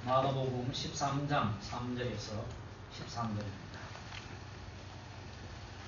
마가복음 13장 3절에서 13절입니다.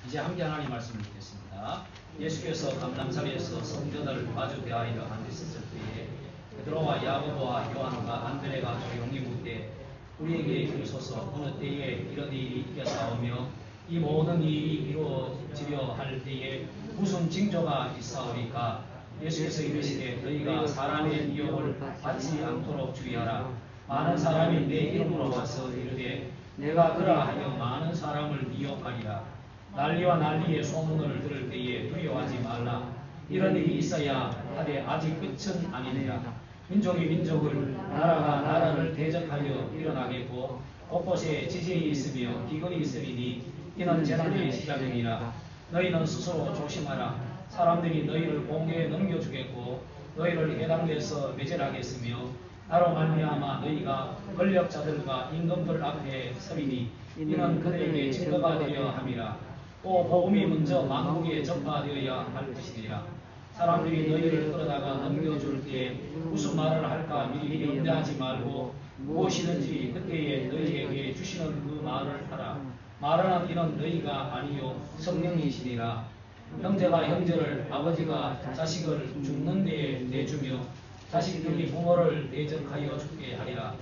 이제 함께 하나님 말씀을 듣겠습니다. 예수께서 감람산에서 성전을 마주 대하여 앉으셨을 때에 베드로와 야고보와 요한과 안드레가 조용히 묻되 우리에게 이르소서 어느 때에 이런 일이 있겠사오며 이 모든 일이 이루어지려 할 때에 무슨 징조가 있사오리까? 예수께서 이르시되 너희가 사람의 미혹을 받지 않도록 주의하라. 많은 사람이 내 이름으로 와서 이르되 내가 그라 하여 많은 사람을 미혹하리라. 난리와 난리의 소문을 들을 때에 두려워하지 말라. 이런 일이 있어야 하되 아직 끝은 아니니라. 민족이 민족을 나라가 나라를 대적하여 일어나겠고 곳곳에 지진이 있으며 기근이 있으리니 이는 재난의 시작이니라. 너희는 스스로 조심하라. 사람들이 너희를 공회에 넘겨주겠고 너희를 회당에서 매질하겠으며 나로 말미암아 너희가 권력자들과 임금들 앞에 서리니 이는 그들에게 증거가 되어야 함이라. 또 복음이 먼저 만국에 전파되어야 할 것이니라. 사람들이 너희를 끌어다가 넘겨줄 때에 무슨 말을 할까 미리 염려하지 말고 무엇이든지 그때에 너희에게 주시는 그 말을 하라. 말하는 이는 너희가 아니요 성령이시니라. 형제가 형제를 아버지가 자식을 죽는 데에 내주며 자식들이 부모를 대적하여 죽게 하리라.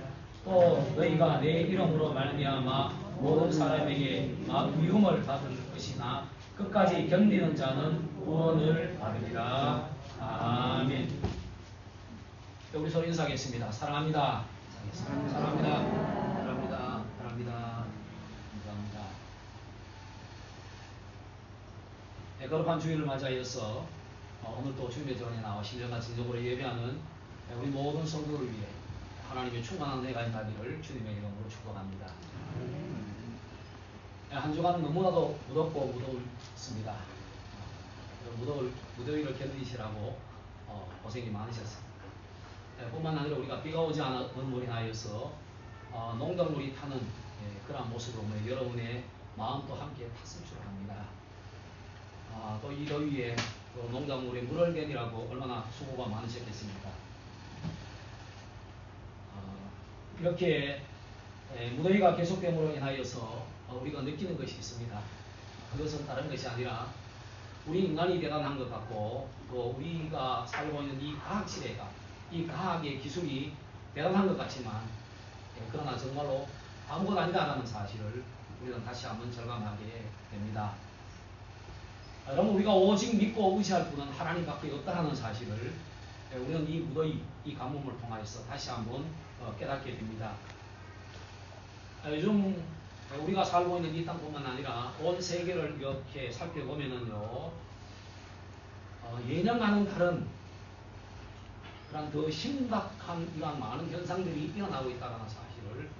또 너희가 내 이름으로 말미암아 모든 사람에게 미움을 받을 것이나 끝까지 견디는 자는 구원을 받으리라. 아멘. 우리 서로 인사하겠습니다. 사랑합니다. 사랑합니다. 사랑합니다. 사랑합니다. 감사합니다. 네, 거룩한 주일을 맞이하여서 오늘 또 주님의 전에 나와 신령과 진정으로 예배하는 우리 모든 성도를 위해 하나님의 충만한 해가 임하기를 주님의 이름으로 축복합니다. 한 주간 너무나도 무덥고 무더웠습니다. 무더위를 견디시라고 고생이 많으셨습니다. 뿐만 아니라 우리가 비가 오지 않음으로 인하여서 농작물이 타는 그러한 모습으로 여러분의 마음도 함께 탔을 줄 압니다. 또 이 더위에 또 농작물에 물을 개니라고 얼마나 수고가 많으셨겠습니까? 이렇게 무더위가 계속됨으로 인하여서 우리가 느끼는 것이 있습니다. 그것은 다른 것이 아니라 우리 인간이 대단한 것 같고 또 우리가 살고 있는 이 과학시대가 이 과학의 기술이 대단한 것 같지만 그러나 정말로 아무것도 아니다라는 사실을 우리는 다시 한번 절감하게 됩니다. 여러분, 우리가 오직 믿고 의지할 분은 하나님밖에 없다는 사실을 우리는 이 무더위, 이 가뭄을 통해서 다시 한번 깨닫게 됩니다. 요즘 우리가 살고 있는 이 땅뿐만 아니라 온 세계를 이렇게 살펴보면은요, 예년과는 다른 그런 더 심각한 이러한 많은 현상들이 일어나고 있다는 사실을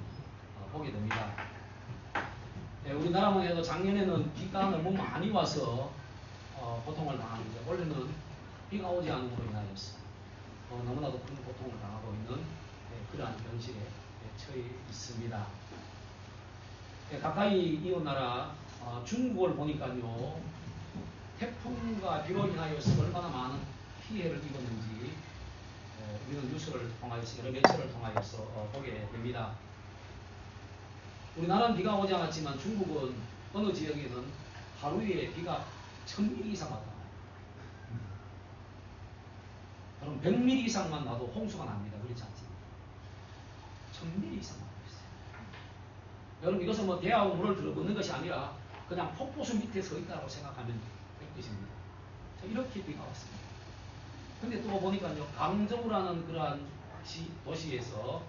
보게 됩니다. 우리나라만 해도 작년에는 비가 너무 많이 와서 고통을 당하는데 올해는 비가 오지 않음으로 인하여서 너무나도 큰 고통을 당하고 있는 그러한 현실에 처해 있습니다. 가까이 이웃 나라 중국을 보니까요, 태풍과 비로 인하여서 얼마나 많은 피해를 입었는지 우리는 뉴스를 통하여서 여러 매체를 통하여서 보게 됩니다. 우리나라는 비가 오지 않았지만 중국은 어느 지역에는 하루에 비가 1000mm 이상 왔다. 그럼 100mm 이상만 나도 홍수가 납니다. 그렇지 않습니까? 1000mm 이상 나고 있어요. 여러분, 이것은 뭐 대하고 물을 들어붓는 것이 아니라 그냥 폭포수 밑에 서 있다고 생각하면 될 것입니다. 이렇게 비가 왔습니다. 근데 또 보니까요, 강정우라는 그러한 도시에서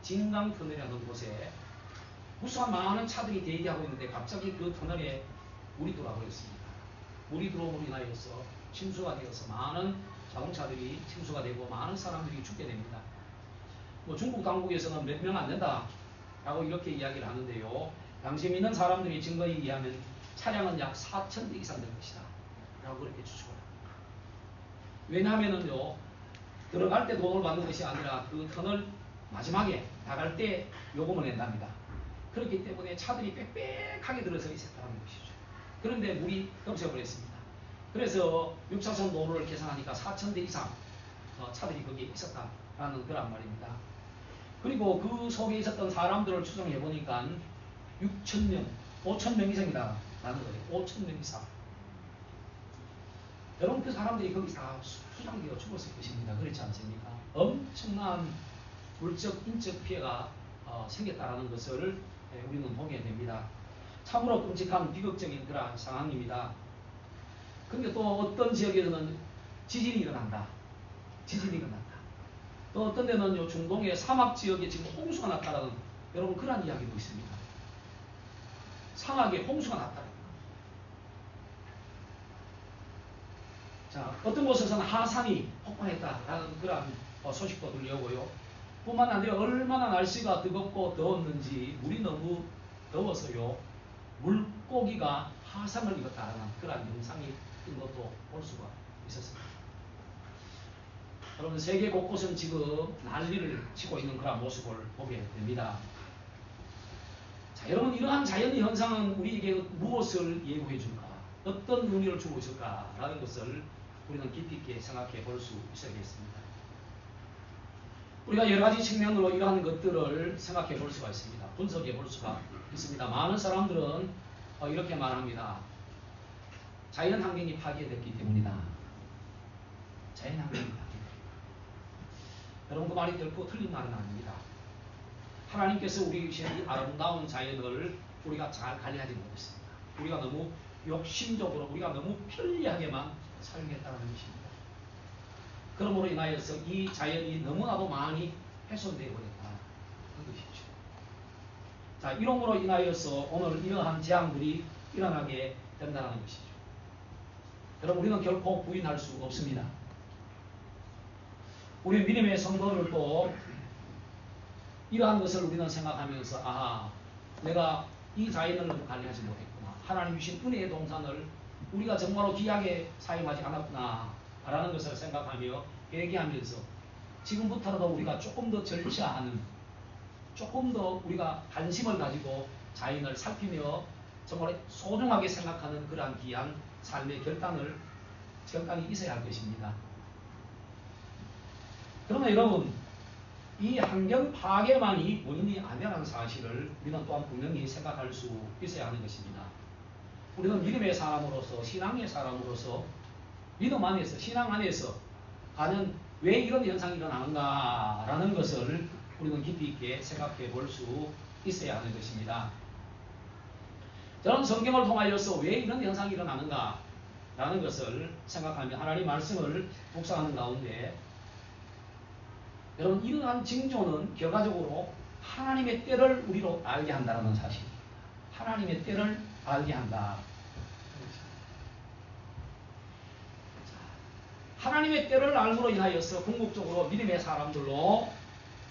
진강터널이라는 곳에 무수한 많은 차들이 대기하고 있는데 갑자기 그 터널에 물이 들어와버렸습니다. 물이 들어옴으로 인하여서 침수가 되어서 많은 자동차들이 침수가 되고 많은 사람들이 죽게 됩니다. 뭐 중국 당국에서는 몇 명 안 된다 라고 이렇게 이야기를 하는데요, 당시 믿는 사람들이 증거에 의하면 차량은 약 4000대 이상 될 것이다 라고 그렇게 추측을 합니다. 왜냐하면은요, 들어갈 때 돈을 받는 것이 아니라 그 터널 마지막에 나갈 때 요금을 낸답니다. 그렇기 때문에 차들이 빽빽하게 들어서 있었다는 것이죠. 그런데 물이 덮쳐버렸습니다. 그래서 6차선 도로를 계산하니까 4000대 이상 차들이 거기에 있었다라는 거란 말입니다. 그리고 그 속에 있었던 사람들을 추정해 보니까 6,000명, 5,000명 이상이다라는 거예요. 5,000명 이상. 여러분 그 사람들이 거기서 다 수장되어 죽었을 것입니다. 그렇지 않습니까? 엄청난 물적, 인적 피해가 생겼다는 것을 우리는 보게 됩니다. 참으로 끔찍한 비극적인 그러한 상황입니다. 그런데 또 어떤 지역에서는 지진이 일어난다. 지진이 일어난다. 또 어떤 데는 요 중동의 사막 지역에 지금 홍수가 났다라는 여러분 그런 이야기도 있습니다. 사막에 홍수가 났다. 자, 어떤 곳에서는 하산이 폭발했다라는 그런 소식도 들려오고요. 뿐만 아니라 얼마나 날씨가 뜨겁고 더웠는지 물이 너무 더워서요. 물고기가 하상을 입었다라는 그런 영상이 뜬 것도 볼 수가 있었습니다. 여러분 세계 곳곳은 지금 난리를 치고 있는 그런 모습을 보게 됩니다. 자, 여러분 이러한 자연 현상은 우리에게 무엇을 예고해 줄까? 어떤 의미를 주고 있을까라는 것을 우리는 깊이 있게 생각해 볼 수 있어야겠습니다. 우리가 여러 가지 측면으로 이러한 것들을 생각해 볼 수가 있습니다. 분석해 볼 수가 있습니다. 많은 사람들은 이렇게 말합니다. 자연 환경이 파괴됐기 때문이다. 자연 환경이 파괴됐다. 여러분 그 말이 결코 틀린 말은 아닙니다. 하나님께서 우리 주신 이 아름다운 자연을 우리가 잘 관리하지 못했습니다. 우리가 너무 욕심적으로 우리가 너무 편리하게만 사용했다는 것입니다. 그러므로 인하여서 이 자연이 너무나도 많이 훼손되어 버렸다는 것이죠. 자, 이러므로 인하여서 오늘 이러한 재앙들이 일어나게 된다는 것이죠. 여러분 우리는 결코 부인할 수 없습니다. 우리 믿음의 성도를 또 이러한 것을 우리는 생각하면서 아하, 내가 이 자연을 너무 관리하지 못했구나. 하나님 주신 은혜의 동산을 우리가 정말로 귀하게 사용하지 않았구나 라는 것을 생각하며 회개하면서 지금부터라도 우리가 조금 더 절제하는, 조금 더 우리가 관심을 가지고 자연을 살피며 정말 소중하게 생각하는 그러한 귀한 삶의 결단이 있어야 할 것입니다. 그러나 여러분 이 환경 파괴만이 원인이 아니라는 사실을 우리는 또한 분명히 생각할 수 있어야 하는 것입니다. 우리는 믿음의 사람으로서, 신앙의 사람으로서, 믿음 안에서, 신앙 안에서 과연 왜 이런 현상이 일어나는가라는 것을 우리는 깊이 있게 생각해 볼 수 있어야 하는 것입니다. 저는 성경을 통하여서 왜 이런 현상이 일어나는가라는 것을 생각하며 하나님 말씀을 묵상하는 가운데 여러분 이러한 징조는 결과적으로 하나님의 때를 우리로 알게 한다는 사실입니다. 하나님의 때를 알게 한다. 하나님의 때를 알므로 인하여서 궁극적으로 믿음의 사람들로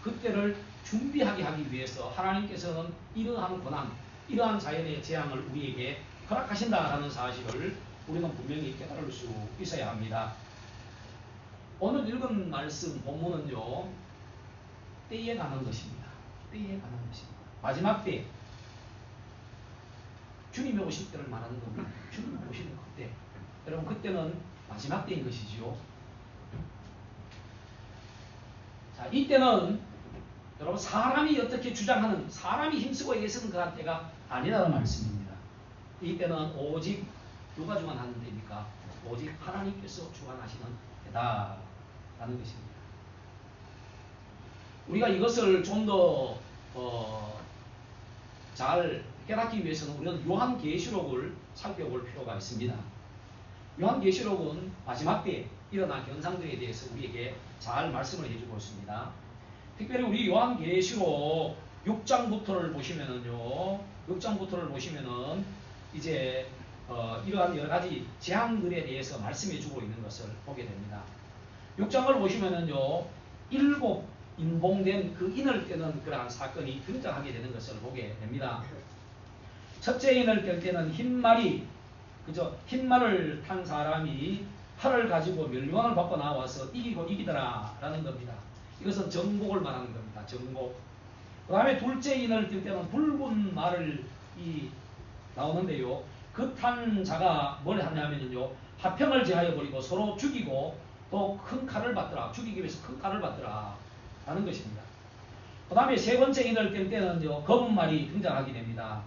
그 때를 준비하게 하기 위해서 하나님께서는 이러한 고난, 이러한 자연의 재앙을 우리에게 허락하신다라는 사실을 우리는 분명히 깨달을 수 있어야 합니다. 오늘 읽은 말씀 본문은요, 때에 관한 것입니다. 때에 관한 것입니다. 마지막 때, 주님이 오실 때를 말하는 겁니다. 주님이 오시는 그때. 여러분 그때는 마지막 때인 것이지요. 자, 이때는 여러분 사람이 어떻게 주장하는, 사람이 힘쓰고 애쓰는 그런 때가 아니라는 말씀입니다. 이때는 오직 누가 주관하는 때입니까? 오직 하나님께서 주관하시는 때다라는 것입니다. 우리가 이것을 좀 더 잘 깨닫기 위해서는 우리는 요한계시록을 살펴볼 필요가 있습니다. 요한계시록은 마지막 때에 일어난 현상들에 대해서 우리에게 잘 말씀을 해주고 있습니다. 특별히 우리 요한계시록 6장부터를 보시면은요, 6장부터를 보시면은 이제 이러한 여러 가지 재앙들에 대해서 말씀해주고 있는 것을 보게 됩니다. 6장을 보시면은요, 7 인봉된 그 인을 떼는 그러한 사건이 등장하게 되는 것을 보게 됩니다. 첫째 인을 뗄 때는 흰말이, 그죠? 흰말을 탄 사람이 활을 가지고 멸류관을 받고 나와서 이기고 이기더라 라는 겁니다. 이것은 정복을 말하는 겁니다. 정복. 그 다음에 둘째 인을 뗄 때는 붉은 말을 나오는데요. 그 탄 자가 뭘 하냐면요, 화평을 제하여 버리고 서로 죽이고 또 큰 칼을 받더라. 죽이기 위해서 큰 칼을 받더라. 라는 것입니다. 그 다음에 세 번째 인을 뗄 때는요, 검은 말이 등장하게 됩니다.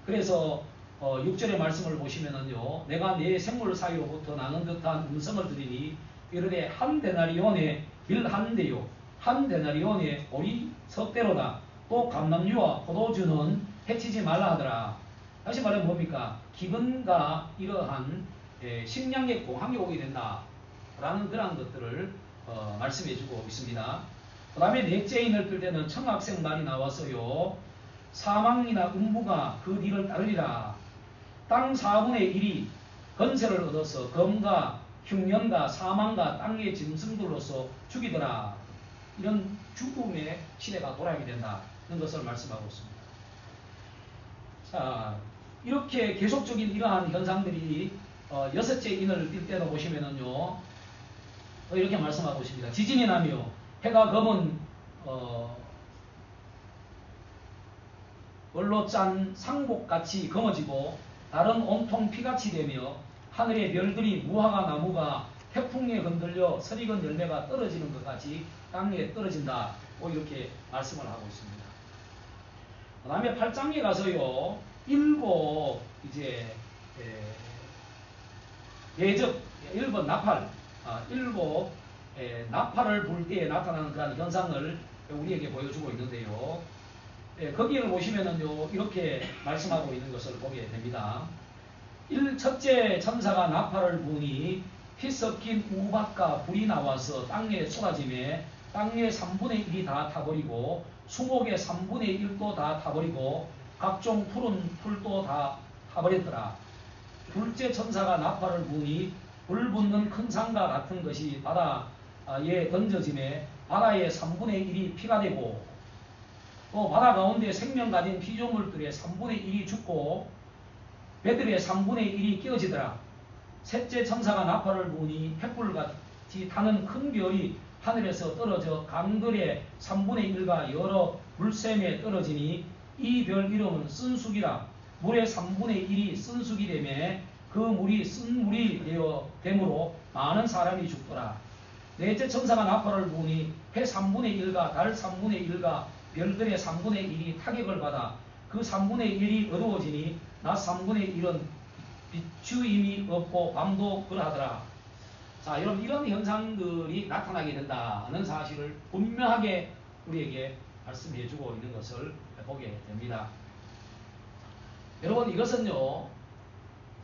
그래서 6절의 말씀을 보시면은요, 내가 내 생물 사이로부터 나는 듯한 음성을 들으니 이르되 한 데나리온에 빌 한 대요, 한 데나리온에 오리 석대로다. 또 감람류와 포도주는 해치지 말라 하더라. 다시 말하면 뭡니까? 기근과 이러한 식량의 공황이 오게 된다. 라는 그런 것들을 말씀해 주고 있습니다. 그 다음에 넷째 인을 뜰 때는 청학생 말이 나와서요, 사망이나 음부가 그 뒤를 따르리라. 땅 4분의 1이 건세를 얻어서 검과 흉년과 사망과 땅의 짐승들로서 죽이더라. 이런 죽음의 시대가 돌아오게 된다는 것을 말씀하고 있습니다. 자, 이렇게 계속적인 이러한 현상들이 여섯째 인을 띌 때도 보시면은요, 이렇게 말씀하고 있습니다. 지진이 나며 해가 검은 얼로 짠 상복같이 검어지고 달은 온통 피같이 되며 하늘의 별들이 무화과 나무가 태풍에 흔들려 설익은 열매가 떨어지는 것 같이 땅에 떨어진다. 이렇게 말씀을 하고 있습니다. 그 다음에 8장에 가서요, 일곱 대접, 일곱 나팔, 일곱 나팔을 불 때에 나타나는 그런 현상을 우리에게 보여주고 있는데요. 거기를 보시면은요, 이렇게 말씀하고 있는 것을 보게 됩니다. 첫째 천사가 나팔을 부니 피 섞인 우박과 불이 나와서 땅에 쏟아지매 땅의 3분의 1이 다 타버리고 수목의 3분의 1도 다 타버리고 각종 푸른 풀도 다 타버렸더라. 둘째 천사가 나팔을 부니 불 붙는 큰 산과 같은 것이 바다에 던져지매 바다의 3분의 1이 피가 되고 또 바다 가운데 생명 가진 피조물들의 3분의 1이 죽고 배들의 3분의 1이 깨어지더라. 셋째 천사가 나팔을 부니 횃불같이 타는 큰 별이 하늘에서 떨어져 강들의 3분의 1과 여러 물샘에 떨어지니 이 별 이름은 쓴쑥이라. 물의 3분의 1이 쓴쑥이 되매 그 물이 쓴물이 되어 되므로 많은 사람이 죽더라. 넷째 천사가 나팔을 부니 해 3분의 1과 달 3분의 1과 별들의 3분의 1이 타격을 받아 그 3분의 1이 어두워지니 낮 3분의 1은 비추임이 없고 밤도 그러하더라. 자, 여러분, 이런 현상들이 나타나게 된다는 사실을 분명하게 우리에게 말씀해 주고 있는 것을 보게 됩니다. 여러분, 이것은요,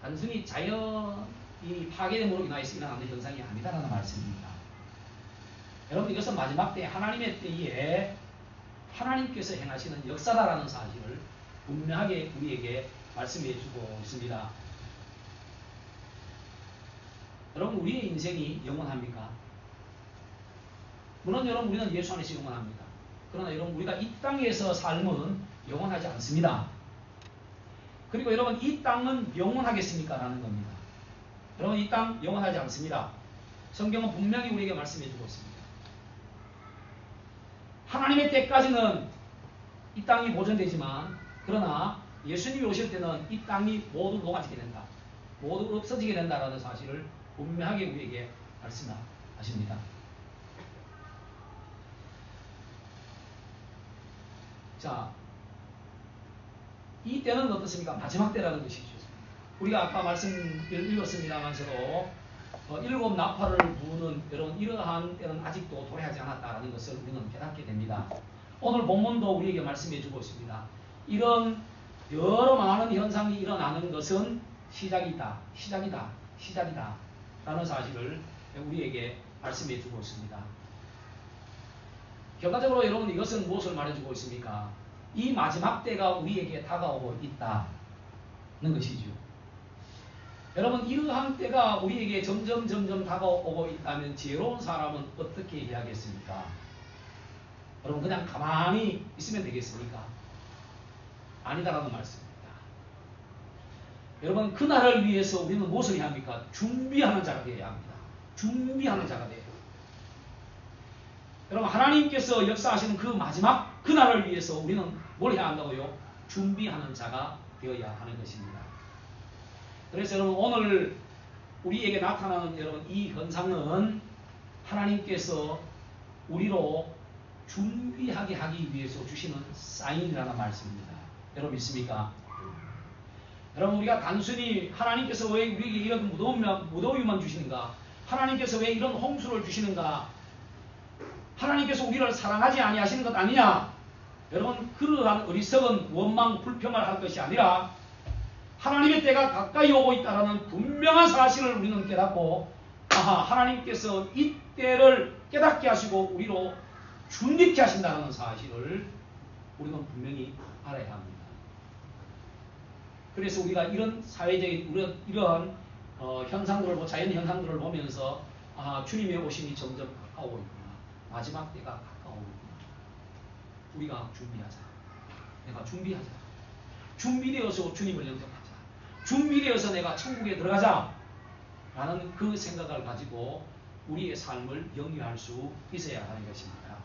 단순히 자연이 파괴됨으로 인하여서 일어나는 현상이 아니다라는 말씀입니다. 여러분, 이것은 마지막 때 하나님의 때에 하나님께서 행하시는 역사라는 사실을 분명하게 우리에게 말씀해 주고 있습니다. 여러분, 우리의 인생이 영원합니까? 물론 여러분, 우리는 예수 안에서 영원합니다. 그러나 여러분, 우리가 이 땅에서 삶은 영원하지 않습니다. 그리고 여러분, 이 땅은 영원하겠습니까? 라는 겁니다. 여러분, 이 땅 영원하지 않습니다. 성경은 분명히 우리에게 말씀해 주고 있습니다. 하나님의 때까지는 이 땅이 보존되지만, 그러나 예수님이 오실 때는 이 땅이 모두 녹아지게 된다. 모두 없어지게 된다라는 사실을 분명하게 우리에게 말씀하십니다. 자, 이 때는 어떻습니까? 마지막 때라는 것이죠. 우리가 아까 말씀을 읽었습니다만서도 일곱 나팔을 부는 여러분, 이러한 때는 아직도 도래하지 않았다는 것을 우리는 깨닫게 됩니다. 오늘 본문도 우리에게 말씀해 주고 있습니다. 이런 여러 많은 현상이 일어나는 것은 시작이다 라는 사실을 우리에게 말씀해 주고 있습니다. 결과적으로 여러분, 이것은 무엇을 말해주고 있습니까? 이 마지막 때가 우리에게 다가오고 있다는 것이죠. 여러분, 이러한 때가 우리에게 점점 다가오고 있다면 지혜로운 사람은 어떻게 해야겠습니까? 여러분, 그냥 가만히 있으면 되겠습니까? 아니다라는 말씀입니다. 여러분, 그날을 위해서 우리는 무엇을 해야 합니까? 준비하는 자가 되어야 합니다. 준비하는 자가 되어야 합니다. 여러분, 하나님께서 역사하시는 그 마지막 그날을 위해서 우리는 뭘 해야 한다고요? 준비하는 자가 되어야 하는 것입니다. 그래서 여러분, 오늘 우리에게 나타나는 여러분 이 현상은 하나님께서 우리로 준비하게 하기 위해서 주시는 사인이라는 말씀입니다. 여러분 믿습니까? 여러분 우리가 단순히 하나님께서 왜 우리에게 이런 무더위만 주시는가? 하나님께서 왜 이런 홍수를 주시는가? 하나님께서 우리를 사랑하지 아니하시는 것 아니냐? 여러분 그러한 어리석은 원망 불평을 할 것이 아니라 하나님의 때가 가까이 오고 있다는 분명한 사실을 우리는 깨닫고 하나님께서 이 때를 깨닫게 하시고 우리로 준비케 하신다는 사실을 우리는 분명히 알아야 합니다. 그래서 우리가 이런 사회적인 이러한 현상들을 자연 현상들을 보면서 주님의 오심이 점점 가까워오고 있구나. 마지막 때가 가까워오고 있구나. 우리가 준비하자. 내가 준비하자. 준비되어서 주님을 영접하자. 준비되어서 내가 천국에 들어가자. 라는 그 생각을 가지고 우리의 삶을 영위할 수 있어야 하는 것입니다.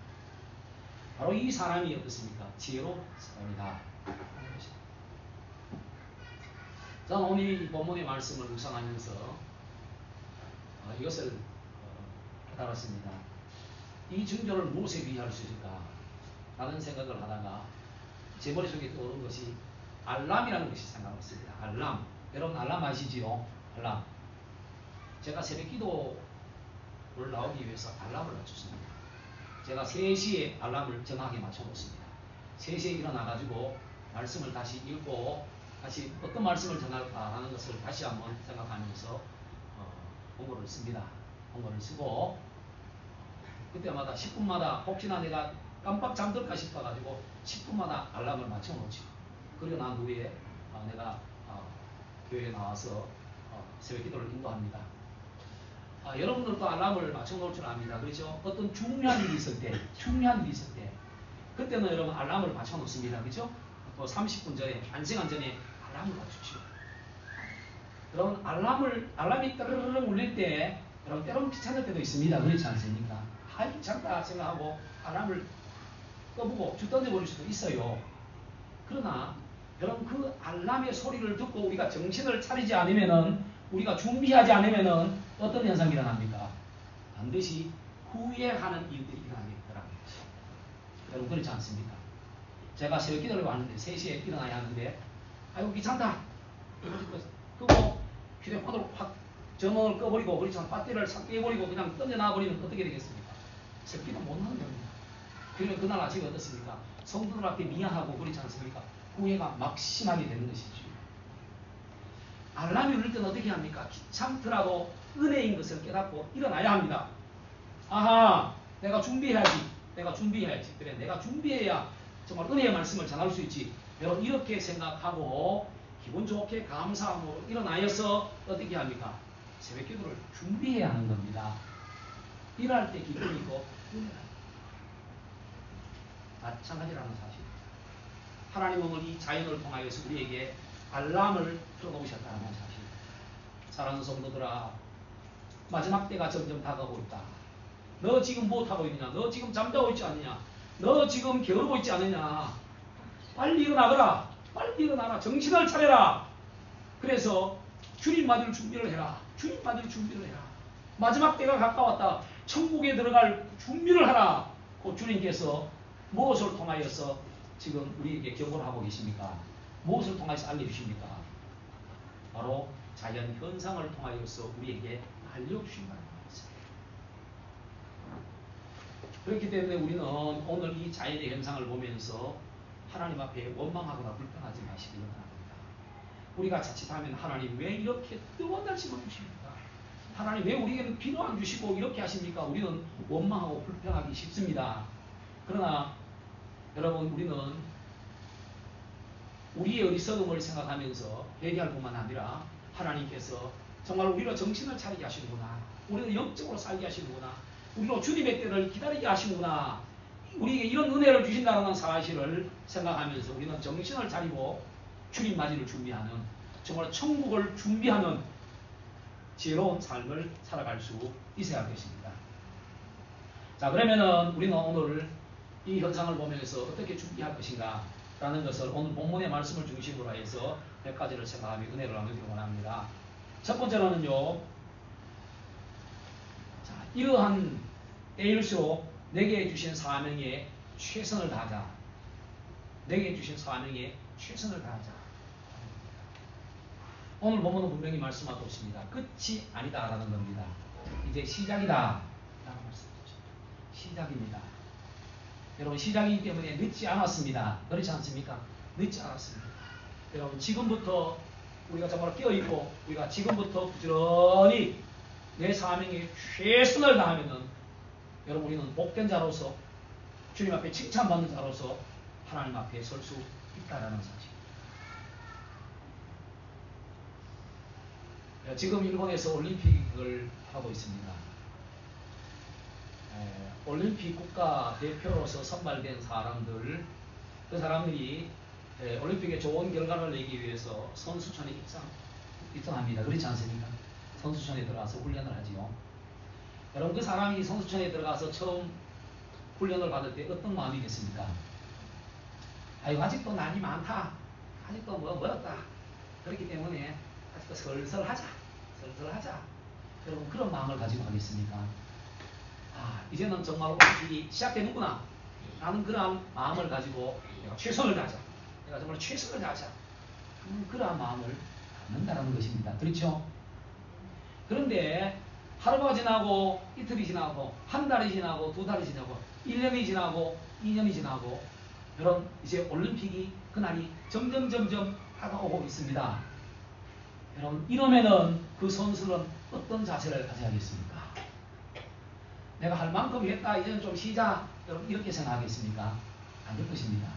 바로 이 사람이 어떻습니까? 지혜로운 사람이다. 저는 오늘 이 본문의 말씀을 묵상하면서 이것을 깨달았습니다. 이 증조를 무엇에 비유할 수 있을까? 라는 생각을 하다가 제 머릿속에 떠오른 것이 알람이라는 것이 생각났습니다. 알람. 여러분 알람 아시지요? 알람. 제가 새벽 기도를 나오기 위해서 알람을 맞췄습니다. 제가 3시에 알람을 정확하게 맞춰놓습니다. 3시에 일어나가지고 말씀을 다시 읽고 다시 어떤 말씀을 전할까 하는 것을 다시 한번 생각하면서 본고를 씁니다. 본고를 쓰고 그때마다 10분마다 혹시나 내가 깜빡 잠들까 싶어가지고 10분마다 알람을 맞춰놓죠. 그리고 난 후에 내가 교회에 나와서 새벽 기도를 인도합니다. 여러분들도 알람을 맞춰놓을 줄 압니다. 그렇죠? 어떤 중요한 일이 있을 때 그때는 여러분 알람을 맞춰놓습니다. 그렇죠? 또 30분 전에, 1시간 전에 알람을 맞추시오. 여러분 알람이 따르르르 울릴 때 여러분 때로는 귀찮을 때도 있습니다. 그렇지 않습니까? 귀찮다 생각하고 알람을 꺼보고 쭉 던져버릴 수도 있어요. 그러나 여러분 그 알람의 소리를 듣고 우리가 정신을 차리지 않으면은 우리가 준비하지 않으면은 어떤 현상이 일어납니까? 반드시 후회하는 일들이 일어나게 되더라고요. 여러분 그렇지 않습니까? 제가 새벽 기도를 왔는데 3시에 일어나야 하는데 아이고 귀찮다. 그거 휴대폰으로 확 전원을 꺼버리고 그렇지 않습니까? 배터리를 싹 빼버리고 그냥 던져놔버리면 어떻게 되겠습니까? 새벽 기도 못하는 겁니다. 그러면 그날 아침에 어떻습니까? 성도들한테 미안하고 그렇지 않습니까? 후회가 막심하게 되는 것이죠. 알람이 울릴 때는 어떻게 합니까? 귀찮더라도 은혜인 것을 깨닫고 일어나야 합니다. 내가 준비해야지. 그래, 내가 준비해야 정말 은혜의 말씀을 전할 수 있지. 여러분 이렇게 생각하고 기분 좋게 감사함으로 일어나서 어떻게 합니까? 새벽 기도를 준비해야 하는 겁니다. 일할 때 기분이 있고 마찬가지라는 사실. 하나님은 오늘 이 자연을 통하여서 우리에게 알람을 틀어놓으셨다는 사실. 사랑하는 성도들아, 마지막 때가 점점 다가오고 있다. 너 지금 무엇하고 있느냐? 너 지금 잠자고 있지 않느냐? 너 지금 게으르고 있지 않느냐? 빨리 일어나거라. 빨리 일어나라. 정신을 차려라. 그래서 주님 맞을 준비를 해라. 마지막 때가 가까웠다. 천국에 들어갈 준비를 하라. 그 주님께서 무엇을 통하여서 지금 우리에게 경고를 하고 계십니까? 무엇을 통해서 알려주십니까? 바로 자연 현상을 통하여서 우리에게 알려주신다는 것입니다. 그렇기 때문에 우리는 오늘 이 자연의 현상을 보면서 하나님 앞에 원망하거나 불평하지 마시기 바랍니다. 우리가 자칫하면 하나님 왜 이렇게 뜨거운 날씨만 주십니까? 하나님 왜 우리에게는 비도 안 주시고 이렇게 하십니까? 우리는 원망하고 불평하기 쉽습니다. 그러나 여러분 우리는 우리의 어리석음을 생각하면서 회개할 뿐만 아니라 하나님께서 정말 우리로 정신을 차리게 하시는구나. 우리는 영적으로 살게 하시는구나. 우리로 주님의 때를 기다리게 하시는구나. 우리에게 이런 은혜를 주신다는 사실을 생각하면서 우리는 정신을 차리고 주님 맞이를 준비하는 정말 천국을 준비하는 지혜로운 삶을 살아갈 수 있어야 할 것입니다. 자, 그러면은 우리는 오늘 이 현상을 보면서 어떻게 준비할 것인가 라는 것을 오늘 본문의 말씀을 중심으로 해서 몇 가지를 생각하며 은혜를 나누기를 원합니다. 첫 번째로는요, 자, 이러한 때일수록 내게 주신 사명에 최선을 다하자. 내게 주신 사명에 최선을 다하자. 오늘 본문은 분명히 말씀하고 있습니다. 끝이 아니다라는 겁니다. 이제 시작이다 라는 말씀이죠. 시작입니다. 여러분 시작이기 때문에 늦지 않았습니다. 그렇지 않습니까? 늦지 않았습니다. 여러분 지금부터 우리가 정말 깨어있고 우리가 지금부터 부지런히 내 사명에 최선을 다하면은 여러분 우리는 복된 자로서 주님 앞에 칭찬받는 자로서 하나님 앞에 설 수 있다라는 사실. 지금 일본에서 올림픽을 하고 있습니다. 올림픽 국가 대표로서 선발된 사람들, 그 사람들이 올림픽에 좋은 결과를 내기 위해서 선수촌에 입성합니다. 그렇지 않습니까? 선수촌에 들어가서 훈련을 하지요. 여러분 그 사람이 선수촌에 들어가서 처음 훈련을 받을 때 어떤 마음이겠습니까? 아이고 아직도 난이 많다. 아직도 멀었다. 그렇기 때문에 아직도 슬슬 하자. 여러분 그런 마음을 가지고 하겠습니까? 이제는 정말 올림픽이 시작되는구나. 라는 그러한 마음을 가지고 내가 최선을 다하자. 내가 정말 최선을 다하자. 그러한 마음을 갖는다는 것입니다. 그렇죠? 그런데 하루가 지나고 이틀이 지나고 한 달이 지나고 두 달이 지나고 1년이 지나고 2년이 지나고 여러분 이제 올림픽이 그날이 점점 다가오고 있습니다. 여러분 이러면은 그 선수는 어떤 자세를 가져야겠습니까? 내가 할 만큼 했다. 이제는 좀 쉬자. 여러분 이렇게 생각하겠습니까? 안 될 것입니다.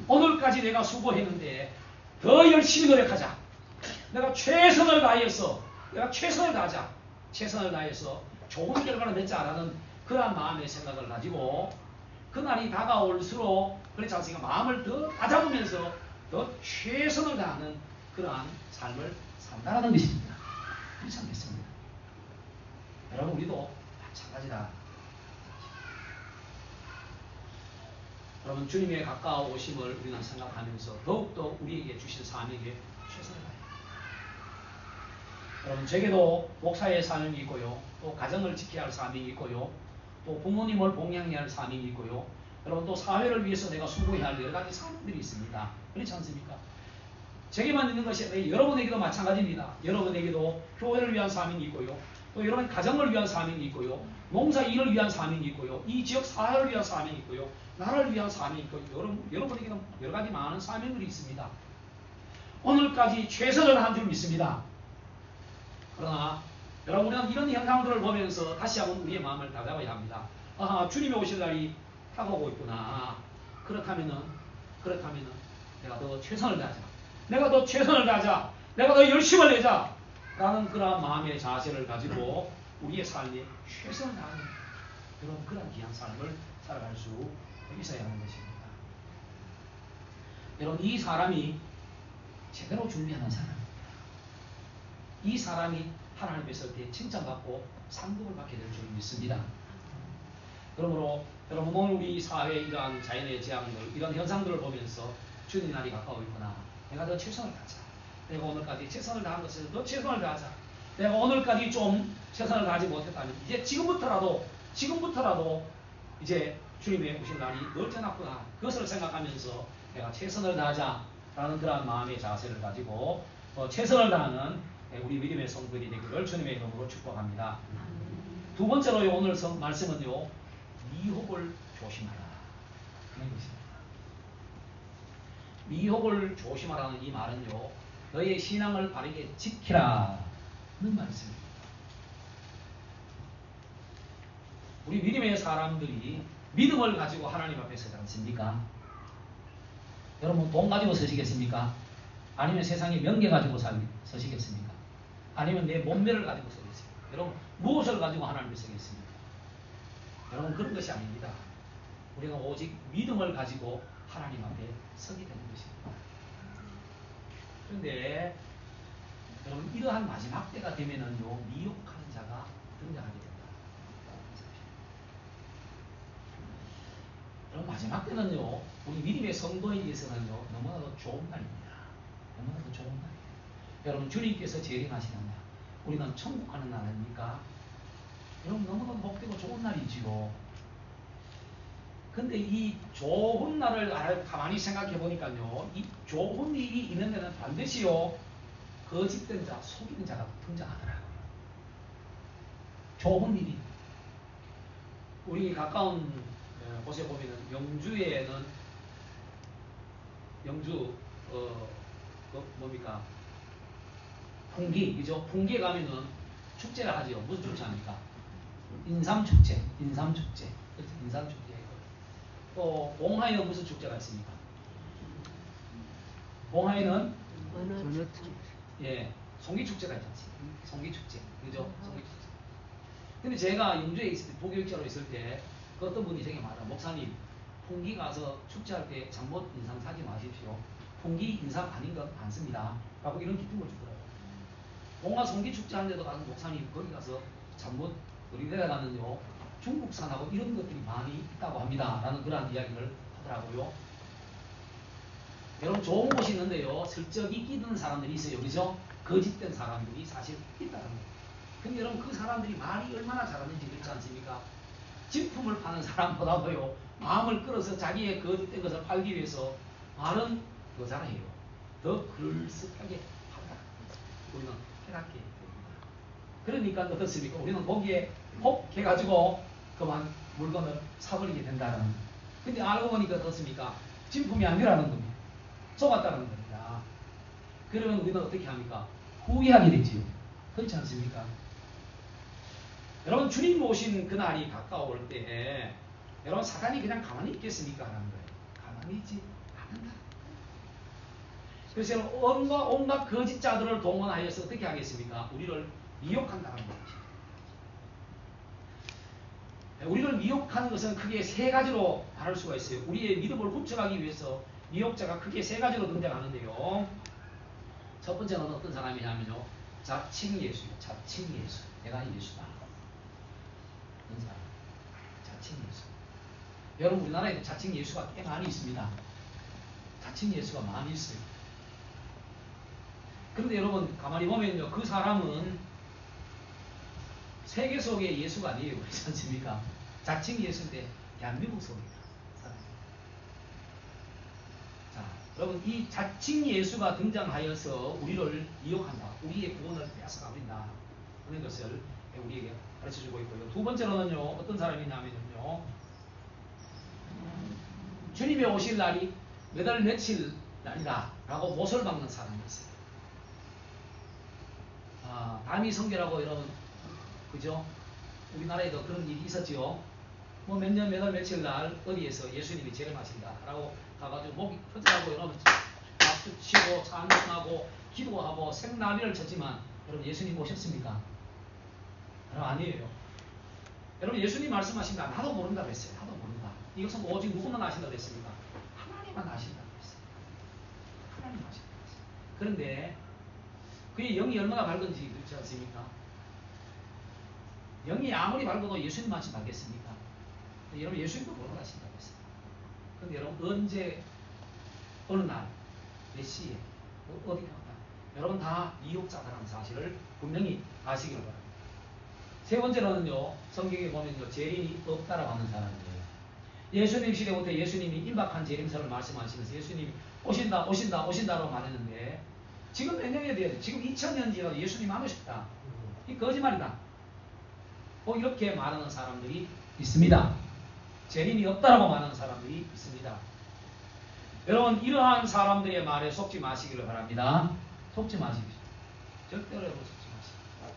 오늘까지 내가 수고했는데 더 열심히 노력하자. 내가 최선을 다해서 최선을 다하자. 최선을 다해서 좋은 결과를 맺자라는 그러한 마음의 생각을 가지고 그날이 다가올수록 그렇지 않습니까? 마음을 더 다잡으면서 더 최선을 다하는 그러한 삶을 산다라는 것입니다. 그렇지 않겠습니까? 여러분 우리도 마찬가지다. 여러분 주님의 가까우오심을 우리는 생각하면서 더욱더 우리에게 주신 사명에 최선을 다해야 합니다. 여러분 제게도 목사의 사명이 있고요. 또 가정을 지켜야 할 사명이 있고요. 또 부모님을 봉양해야 할 사명이 있고요. 여러분 또 사회를 위해서 내가 수고해야 할 여러 가지 사명들이 있습니다. 그렇지 않습니까? 제게만 있는 것이 아니라 여러분에게도 마찬가지입니다. 여러분에게도 교회를 위한 사명이 있고요. 또 여러분 가정을 위한 사명이 있고요. 농사 일을 위한 사명이 있고요. 이 지역 사회를 위한 사명이 있고요. 나라를 위한 사명이 있고 여러분에게는 여러 가지 많은 사명들이 있습니다. 오늘까지 최선을 다한 줄 믿습니다. 그러나 여러분 우리는 이런 현상들을 보면서 다시 한번 우리의 마음을 다잡아야 합니다. 주님이 오실 날이 다가오고 있구나. 그렇다면은 내가 더 최선을 다하자. 내가 더 최선을 다하자. 내가 더 열심을 내자. 라는 그러한 마음의 자세를 가지고 우리의 삶에 최선을 다하는 그런 귀한 삶을 살아갈 수 있어야 하는 것입니다. 여러분 이 사람이 제대로 준비하는 사람입니다. 이 사람이 하나님께서 칭찬받고 상급을 받게 될 줄 믿습니다. 그러므로 여러분 오늘 우리 사회의 이러한 자연의 재앙들 이런 현상들을 보면서 주님 날이 가까워 있구나. 내가 더 최선을 다하자. 내가 오늘까지 최선을 다한 것을 더 최선을 다하자. 내가 오늘까지 좀 최선을 다하지 못했다면 이제 지금부터라도 이제 주님의 오신 날이 멀쩡하구나. 그것을 생각하면서 내가 최선을 다하자 라는 그러한 마음의 자세를 가지고 최선을 다하는 우리 믿음의 성도들이 되기를 주님의 이름으로 축복합니다. 두 번째로 오늘 말씀은요. 미혹을 조심하라. 그런 것입니다. 미혹을 조심하라는 이 말은요. 너의 신앙을 바르게 지키라 는 말씀입니다. 우리 믿음의 사람들이 믿음을 가지고 하나님 앞에 서지 않습니까? 여러분 돈 가지고 서시겠습니까? 아니면 세상의 명예 가지고 서시겠습니까? 아니면 내 몸매를 가지고 서겠습니까? 여러분 무엇을 가지고 하나님 앞에 서겠습니까? 여러분 그런 것이 아닙니다. 우리는 오직 믿음을 가지고 하나님 앞에 서게 되는 것입니다. 그런데 여러분 이러한 마지막 때가 되면은요 미혹하는 자가 등장하게 됩니다. 여러분 마지막 때는요 우리 믿음의 성도에게서는요 너무나도 좋은 날입니다. 너무나도 좋은 날이에요. 여러분 주님께서 재림하시는 날, 우리는 천국 가는 날 아닙니까? 여러분 너무너무 복되고 좋은 날이지요. 근데 이 좋은 날을 가만히 생각해 보니까요, 이 좋은 일이 있는 데는 반드시요 거짓된 자, 속이는 자가 등장하더라고요. 좋은 일이. 우리 가까운 곳에 보면은 영주에는 영주 뭡니까? 풍기, 그죠? 풍기에 가면은 축제를 하죠. 무슨 축제 합니까? 인삼축제, 인삼축제. 인삼축제. 또 봉화에는 무슨 축제가 있습니까? 봉화에는 예, 송기축제가 있지 않습니까? 송기축제, 그죠? 송기축제. 근데 제가 영주에 있을 때, 부교육자로 있을 때, 그 어떤 분이 되게 많아. 목사님, 풍기 가서 축제할 때 잘못 인상 사지 마십시오. 풍기 인상 아닌 건 많습니다. 라고 이런 기쁨을 주더라고요. 봉화 송기축제 하는데도 가는 목사님, 거기 가서 잘못 우리나라가는요, 중국산하고 이런 것들이 많이 있다고 합니다. 라는 그런 이야기를 하더라고요. 여러분 좋은 곳이 있는데요. 슬쩍 끼드는 사람들이 있어요. 그죠? 거짓된 사람들이 사실 있다는 거예요. 근데 여러분 그 사람들이 말이 얼마나 잘하는지 그렇지 않습니까? 진품을 파는 사람보다도요. 마음을 끌어서 자기의 거짓된 것을 팔기 위해서 말은 더 잘해요. 더 글쓱하게 하더라. 우리는 깨닫게 됩니다. 그러니까 어떻습니까? 우리는 거기에 혹 해가지고 그만 물건을 사버리게 된다는. 근데 알고 보니까 어떻습니까? 진품이 아니라는 겁니다. 속았다는 겁니다. 그러면 우리는 어떻게 합니까? 후회하게 되지요. 그렇지 않습니까? 여러분 주님 오신 그날이 가까울 때에 여러분 사단이 그냥 가만히 있겠습니까? 하는 거예요. 가만히 있지 않는다. 그래서 온갖 거짓자들을 동원하여서 어떻게 하겠습니까? 우리를 미혹한다는 거죠. 우리를 미혹하는 것은 크게 세 가지로 말할 수가 있어요. 우리의 믿음을 훔쳐가기 위해서 미혹자가 크게 세 가지로 등장하는데요. 첫 번째는 어떤 사람이냐면요. 자칭 예수요. 자칭 예수. 내가 예수다. 그런 사람. 자칭 예수. 여러분 우리나라에도 자칭 예수가 꽤 많이 있습니다. 자칭 예수가 많이 있어요. 그런데 여러분 가만히 보면요. 그 사람은 세계 속의 예수가 아니에요. 그렇지 않습니까? 자칭 예수인데 대한민국 속의 사람. 자, 여러분 이 자칭 예수가 등장하여서 우리를 미혹한다. 우리의 구원을 빼앗아가버린다. 하는 것을 우리에게 가르쳐주고 있고요. 두 번째로는요. 어떤 사람이냐면요. 주님이 오실 날이 몇 월 며칠 날이다. 라고 못을 박는 사람이 있어요. 담이 성계라고 여러분 그죠? 우리나라에도 그런 일이 있었지요. 뭐 몇 년 몇 월 며칠 날 어디에서 예수님이 재림하신다 라고 가가지고 목이 터지라고 여러분 박수 치고 찬송하고 기도하고 생나비를 쳤지만 여러분 예수님 오셨습니까? 여러분 아니에요. 여러분 예수님 말씀하신다. 나도 모른다 그랬어요. 나도 모른다. 이것은 오직 누구만 아신다고 했습니까? 하나님만 아신다고 했어요. 하나님 아신다고 했어요. 그런데 그의 영이 얼마나 밝은지 그렇지 않습니까? 영이 아무리 밝아도 예수님 말씀 알겠습니까? 여러분 예수님도 모르신다고 했어요. 그런데 여러분 언제 어느 날 몇 시에 어디 갔다 여러분 다 미혹자다라는 사실을 분명히 아시기를 바랍니다. 세 번째로는요. 성경에 보면요. 재림이 없다라고 하는 사람이에요. 예수님 시대부터 예수님이 임박한 재림설을 말씀하시면서 예수님이 오신다라고 말했는데 지금 몇 년이 돼야 돼? 지금 2000년 지나도 예수님 안 오셨다. 이 거짓말이다. 이렇게 말하는 사람들이 있습니다. 재림이 없다라고 말하는 사람들이 있습니다. 여러분 이러한 사람들의 말에 속지 마시기를 바랍니다. 속지 마십시오. 절대로 속지 마십시오.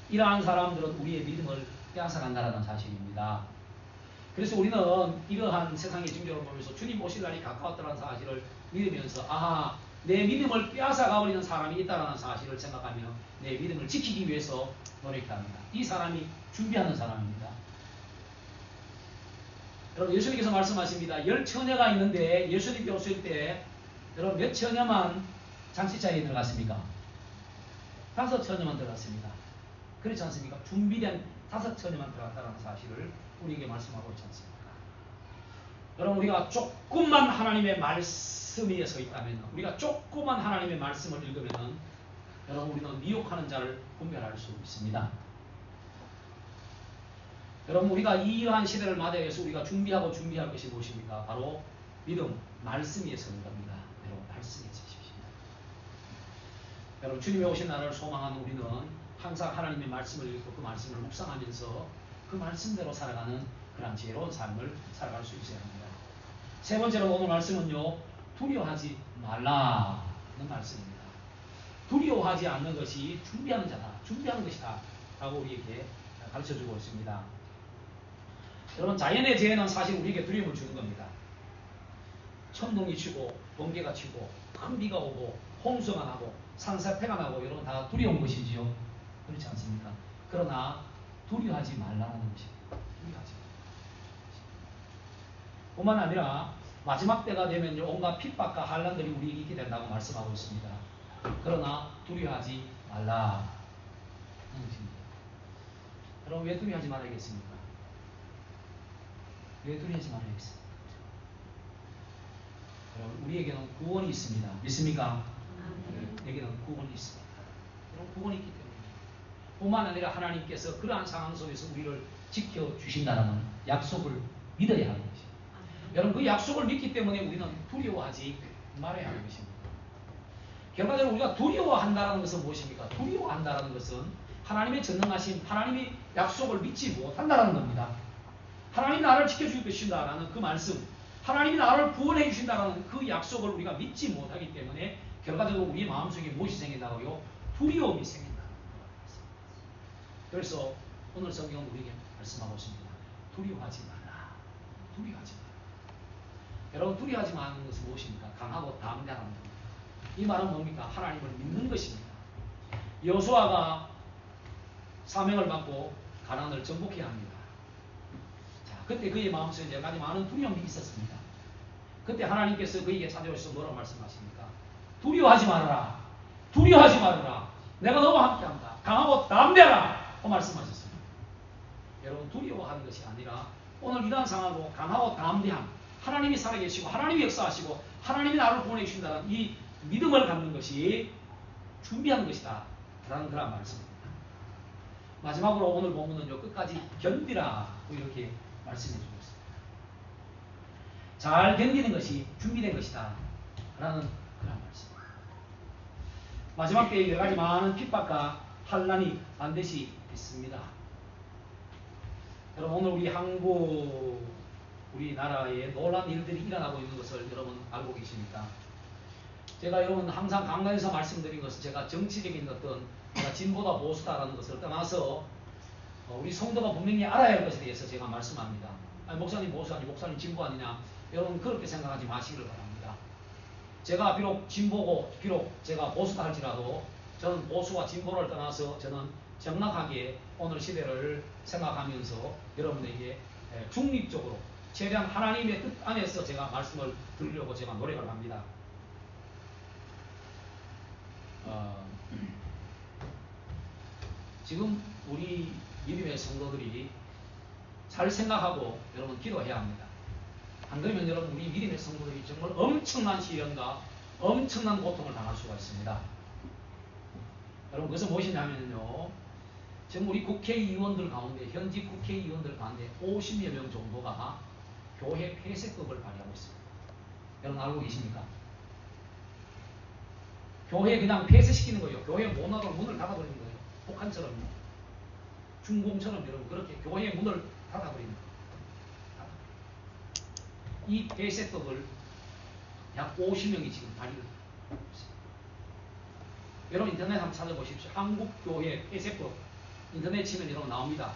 이러한 사람들은 우리의 믿음을 빼앗아간다는 사실입니다. 그래서 우리는 이러한 세상의 징조를 보면서 주님 오실 날이 가까웠다는 사실을 믿으면서 내 믿음을 빼앗아가버리는 사람이 있다는 사실을 생각하며 내 믿음을 지키기 위해서 노력해야 합니다. 이 사람이 준비하는 사람입니다. 여러분 예수님께서 말씀하십니다. 10처녀가 있는데 예수님께 오실 때 여러분 몇 처녀만 장시자리에 들어갔습니까? 5처녀만 들어갔습니다. 그렇지 않습니까? 준비된 5처녀만 들어갔다는 사실을 우리에게 말씀하고 있지 않습니까? 여러분 우리가 조금만 하나님의 말씀 위에 서 있다면 우리가 조금만 하나님의 말씀을 읽으면 여러분 우리는 미혹하는 자를 분별할 수 있습니다. 여러분 우리가 이러한 시대를 맞이해서 위해서 우리가 준비할 것이 무엇입니까? 바로 믿음, 말씀 위에 서는 겁니다. 여러분 말씀 위에 서십시오. 여러분 주님이 오신 날을 소망하는 우리는 항상 하나님의 말씀을 읽고 그 말씀을 묵상하면서 그 말씀대로 살아가는 그런 지혜로운 삶을 살아갈 수 있어야 합니다. 세 번째로 오늘 말씀은요. 두려워하지 말라는 말씀입니다. 두려워하지 않는 것이 준비하는 자다. 준비하는 것이다. 라고 우리에게 가르쳐주고 있습니다. 여러분 자연의 재해는 사실 우리에게 두려움을 주는 겁니다. 천둥이 치고 번개가 치고 큰 비가 오고 홍수가 나고 산사태가 나고 이런 건 다 두려운 것이지요. 그렇지 않습니까? 그러나 두려워하지 말라는 것입니다. 두려워하지 말라. 뿐만 아니라 마지막 때가 되면 온갖 핍박과 환난들이 우리에게 있게 된다고 말씀하고 있습니다. 그러나 두려워하지 말라. 여러분 왜 두려워하지 말아야겠습니까? 왜 두려워하지 말아야겠습니까? 여러분 우리에게는 구원이 있습니다. 믿습니까? 우리에게는 구원이 있습니다. 여러분 구원이 있기 때문에 뿐만 아니라 하나님께서 그러한 상황 속에서 우리를 지켜주신다는 약속을 믿어야 하는 것입니다. 여러분 그 약속을 믿기 때문에 우리는 두려워하지 말아야 하는 것입니다. 결과적으로 우리가 두려워한다는 것은 무엇입니까? 두려워한다는 것은 하나님의 전능하신 하나님의 약속을 믿지 못한다는 겁니다. 하나님이 나를 지켜줄 것이다라는 그 말씀, 하나님이 나를 구원해 주신다는 그 약속을 우리가 믿지 못하기 때문에 결과적으로 우리 마음속에 무엇이 생긴다고요? 두려움이 생긴다는 겁니다. 그래서 오늘 성경은 우리에게 말씀하고 있습니다. 두려워하지 말라. 두려워하지 말라. 여러분 두려워하지 말라는 것은 무엇입니까? 강하고 담대한 겁니다. 이 말은 뭡니까? 하나님을 믿는 것입니다. 여호수아가 사명을 받고 가나안을 정복해야 합니다. 자, 그때 그의 마음속에 여러 가지 많은 두려움이 있었습니다. 그때 하나님께서 그에게 찾아오셔서 뭐라고 말씀하십니까? 두려워하지 말아라. 두려워하지 말아라. 내가 너와 함께한다. 강하고 담대하라. 그 말씀하셨습니다. 여러분 두려워하는 것이 아니라 오늘 이러한 상황으로 강하고 담대한 하나님이 살아계시고 하나님이 역사하시고 하나님이 나를 구원해 주신다는 이 믿음을 갖는 것이 준비하는 것이다. 라는 그런 말씀입니다. 마지막으로 오늘 본문은요. 끝까지 견디라. 이렇게 말씀해 주고 있습니다. 잘 견디는 것이 준비된 것이다. 라는 그런 말씀입니다. 마지막 때에 여러 가지 많은 핍박과 환난이 반드시 있습니다. 여러분 오늘 우리 한국 우리나라에 놀라운 일들이 일어나고 있는 것을 여러분 알고 계십니까? 제가 여러분 항상 강단에서 말씀드린 것은 제가 정치적인 어떤 제가 진보다 보수다라는 것을 떠나서 우리 성도가 분명히 알아야 할 것에 대해서 제가 말씀합니다. 아니, 목사님 보수 아니 목사님 진보 아니냐? 여러분 그렇게 생각하지 마시기를 바랍니다. 제가 비록 진보고 비록 제가 보수다 할지라도 저는 보수와 진보를 떠나서 저는 정확하게 오늘 시대를 생각하면서 여러분에게 중립적으로 최대한 하나님의 뜻 안에서 제가 말씀을 드리려고 제가 노력을 합니다. 지금 우리 믿음의 성도들이 잘 생각하고 여러분 기도해야 합니다. 안 그러면 여러분 우리 믿음의 성도들이 정말 엄청난 시련과 엄청난 고통을 당할 수가 있습니다. 여러분 그것은 무엇이냐면요. 지금 우리 국회의원들 가운데 현직 국회의원들 가운데 50여 명 정도가 교회 폐쇄법을 발의하고 있습니다. 여러분 알고 계십니까? 교회 그냥 폐쇄시키는 거예요. 교회 문화로 문을 닫아버리는 거예요. 북한처럼 중공처럼 여러분 그렇게 교회 문을 닫아버리는 거예요. 이 폐쇄법을 약 50명이 지금 발의를 하고 있습니다. 여러분 인터넷 한번 찾아보십시오. 한국교회 폐쇄법 인터넷 치면 여러분 나옵니다.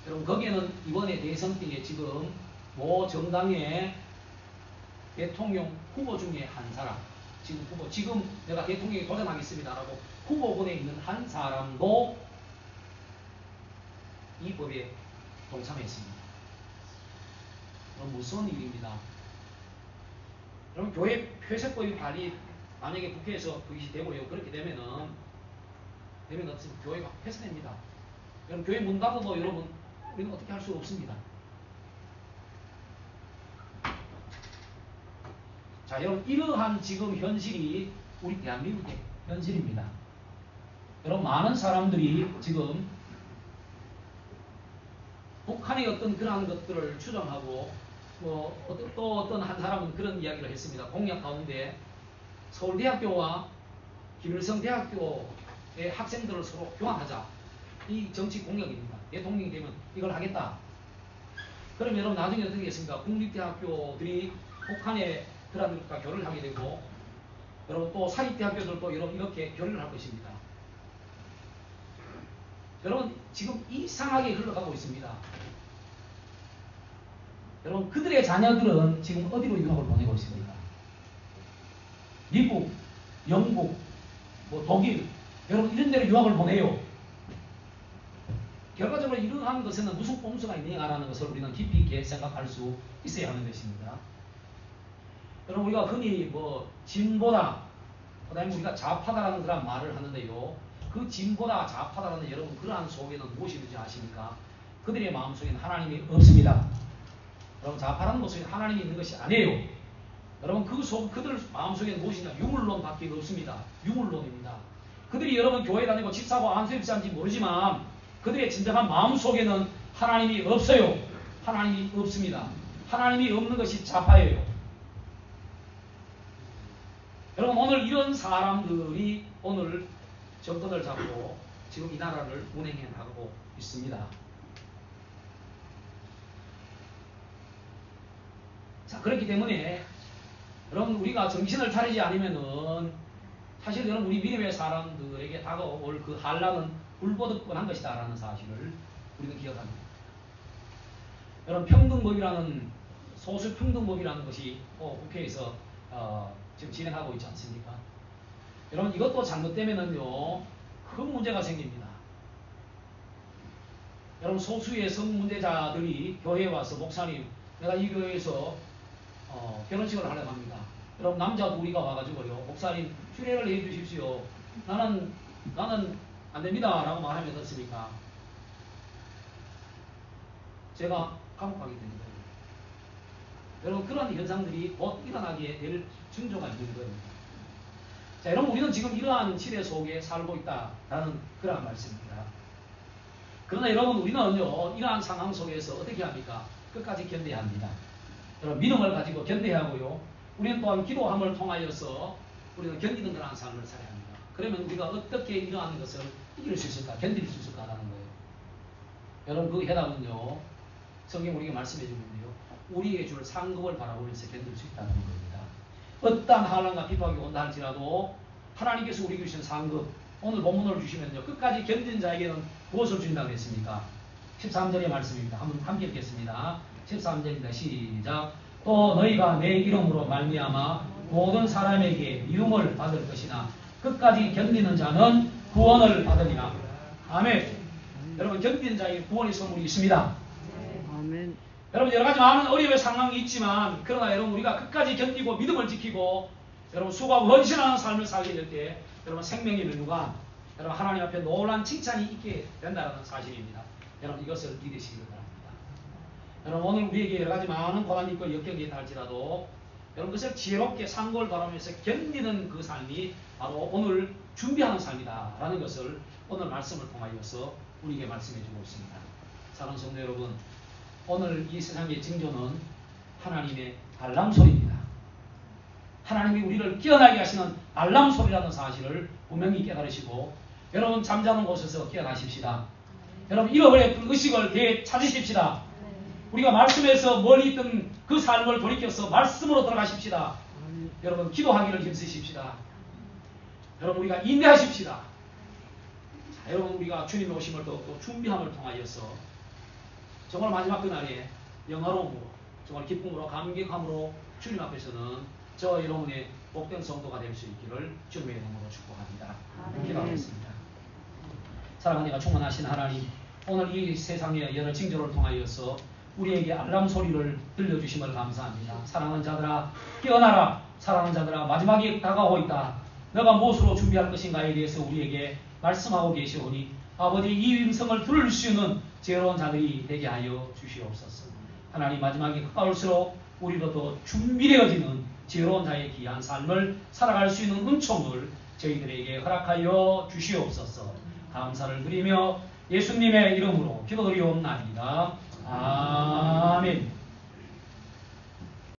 여러분 거기에는 이번에 대선 때에 지금 모 정당의 대통령 후보 중에 한 사람 지금 후보 지금 내가 대통령에 도전하겠습니다라고 후보군에 있는 한 사람도 이 법에 동참했습니다. 무서운 일입니다. 여러분 교회 폐쇄법이 발의 만약에 국회에서 그것이 되고요. 그렇게 되면은 교회가 폐쇄됩니다. 여러분 교회 문 닫아도 여러분 우리는 어떻게 할 수 없습니다. 자 여러분 이러한 지금 현실이 우리 대한민국의 현실입니다. 여러분 많은 사람들이 지금 북한의 어떤 그러한 것들을 추정하고 또 어떤 한 사람은 그런 이야기를 했습니다. 공약 가운데 서울대학교와 김일성대학교의 학생들을 서로 교환하자. 이 정치 공약입니다. 대통령이 되면 이걸 하겠다. 그러면 여러분 나중에 어떻게 되겠습니까? 국립대학교들이 북한에 그런 것과 교류를 하게 되고 여러분 또 사립대학교들도 여러분 이렇게 교류를 할 것입니다. 여러분 지금 이상하게 흘러가고 있습니다. 여러분 그들의 자녀들은 지금 어디로 유학을 보내고 있습니까? 미국, 영국, 독일 여러분 이런 데로 유학을 보내요. 결과적으로 이러한 것에는 무슨 꼼수가 있느냐라는 것을 우리는 깊이 있게 생각할 수 있어야 하는 것입니다. 여러분 우리가 흔히 진보다 그 다음에 우리가 좌파다라는 그런 말을 하는데요. 그 진보다 좌파다라는 여러분 그러한 속에는 무엇이 있는지 아십니까? 그들의 마음속에는 하나님이 없습니다. 여러분 좌파라는 것은 하나님이 있는 것이 아니에요. 여러분 그들 마음속에는 무엇이냐? 유물론밖에 없습니다. 유물론입니다. 그들이 여러분 교회 다니고 집사고 안수집사인지 모르지만 그들의 진정한 마음속에는 하나님이 없어요. 하나님이 없습니다. 하나님이 없는 것이 좌파예요. 여러분 오늘 이런 사람들이 오늘 정권을 잡고 지금 이 나라를 운행해 나가고 있습니다. 자, 그렇기 때문에 여러분 우리가 정신을 차리지 않으면은 사실 여러분 우리 믿음의 사람들에게 다가올 그 한란은 불보듯 뻔한 것이다 라는 사실을 우리는 기억합니다. 여러분 평등법이라는 소수평등법이라는 것이 국회에서 지금 진행하고 있지 않습니까? 여러분 이것도 잘못되면은요 큰 문제가 생깁니다. 여러분 소수의 성문제자들이 교회에 와서 목사님 내가 이 교회에서 결혼식을 하려고 합니다. 여러분 남자 둘이가 와가지고요 목사님 주례를 해주십시오. 나는 안 됩니다 라고 말하면 어떻습니까? 제가 감옥 가게 됩니다. 여러분 그런 현상들이 곧 일어나게 될 징조가 있는 겁니다. 자, 여러분 우리는 지금 이러한 시대 속에 살고 있다라는 그러한 말씀입니다. 그러나 여러분 우리는요 이러한 상황 속에서 어떻게 합니까? 끝까지 견뎌야 합니다. 여러분 믿음을 가지고 견뎌야 하고요. 우리는 또한 기도함을 통하여서 우리는 견디는 그러한 삶을 살아야 합니다. 그러면 우리가 어떻게 이러한 것을 이길 수 있을까? 견딜 수 있을까라는 거예요. 여러분 그 해답은요. 성경 우리에게 말씀해 주면요. 우리에게 줄 상급을 바라보면서 견딜 수 있다는 겁니다. 어떠한 환난과 핍박이 온다 할지라도 하나님께서 우리에게 주신 상급 오늘 본문을 주시면요. 끝까지 견딘 자에게는 무엇을 주신다고 했습니까? 13절의 말씀입니다. 한번 함께 읽겠습니다. 13절입니다. 시작. 또 너희가 내 이름으로 말미암아 모든 사람에게 미움을 받을 것이나 끝까지 견디는 자는 구원을 받으리라. 아멘. 여러분 견디는 자에게 구원의 선물이 있습니다. 아멘. 여러분 여러 가지 많은 어려움의 상황이 있지만 그러나 여러분 우리가 끝까지 견디고 믿음을 지키고 여러분 수고하고 헌신하는 삶을 살게 될 때 여러분 생명의 면류관 여러분 하나님 앞에 놀라운 칭찬이 있게 된다는 사실입니다. 여러분 이것을 믿으시기 바랍니다. 여러분 오늘 우리에게 여러 가지 많은 고난이 있고 역경이 있다 할지라도 여러분 그것을 지혜롭게 상고를 바라면서 견디는 그 삶이 바로 오늘 준비하는 삶이다 라는 것을 오늘 말씀을 통하여서 우리에게 말씀해 주고 있습니다. 사랑하는 성도 여러분 오늘 이 세상의 징조는 하나님의 알람 소리입니다. 하나님이 우리를 깨어나게 하시는 알람 소리라는 사실을 분명히 깨달으시고 여러분 잠자는 곳에서 깨어나십시다. 여러분 잃어버린 의식을 되찾으십시다. 우리가 말씀에서 멀리 있던 그 삶을 돌이켜서 말씀으로 들어가십시다. 여러분 기도하기를 힘쓰십시다. 여러분 우리가 인내하십시다. 자, 여러분 우리가 주님의 오심을 또 준비함을 통하여서 정말 마지막 그날에 영화로움으로 정말 기쁨으로 감격함으로 주님 앞에서는 저 여러분의 복된 성도가 될 수 있기를 주님의 이름으로 축복합니다. 기도하겠습니다. 사랑하는 이가 충만하신 하나님 오늘 이 세상의 여러 징조를 통하여서 우리에게 알람 소리를 들려주심을 감사합니다. 사랑하는 자들아 깨어나라. 사랑하는 자들아 마지막이 다가오고 있다. 너가 무엇으로 준비할 것인가에 대해서 우리에게 말씀하고 계시오니 아버지 이 음성을 들을 수 있는 지혜로운 자들이 되게 하여 주시옵소서. 하나님 마지막이 가까울수록 우리도 더 준비되어지는 지혜로운 자의 귀한 삶을 살아갈 수 있는 은총을 저희들에게 허락하여 주시옵소서. 감사를 드리며 예수님의 이름으로 기도드리옵나이다. 아멘.